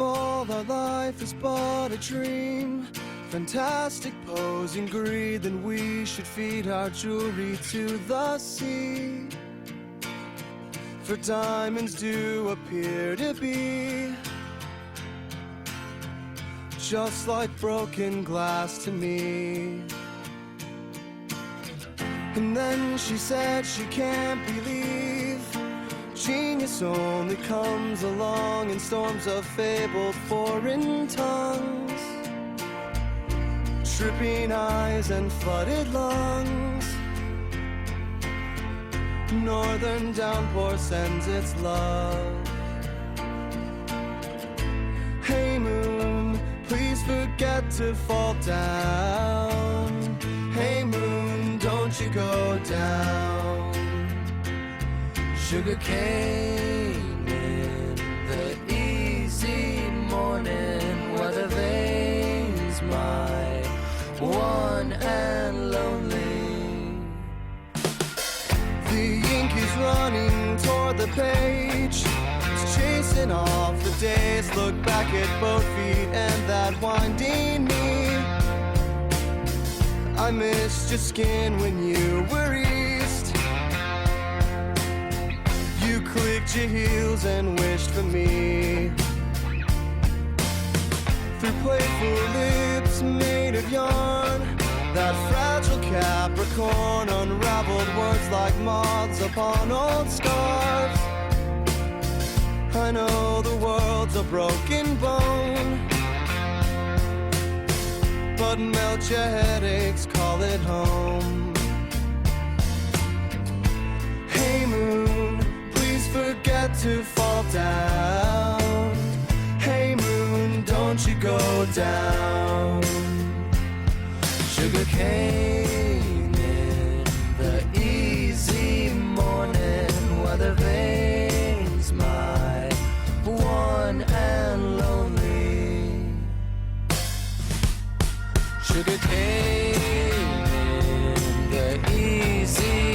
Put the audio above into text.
all our life is but a dream, fantastic posing greed, then we should feed our jewelry to the sea. For diamonds do appear to be just like broken glass to me. And then she said she can't believe genius only comes along in storms of fabled foreign tongues, tripping eyes and flooded lungs. Northern downpour sends its love. Hey moon, please forget to fall down. Hey moon, don't you go down. Sugar cane in the easy morning, weather vanes my one and lonely. The ink is running toward the page, it's chasing off the days. Look back at both feet and that winding knee. I missed your skin when you were east. You clicked your heels and wished for me. Through playful lips made of yarn, that fragile Capricorn unraveled words like moths upon old scarves. I know the world's a broken bone, but melt your headaches, call it home. Hey moon, please forget to fall down. Hey moon, don't you go down. Sugar cane in the easy morning, weather vanes my one and lonely. Sugar cane in the easy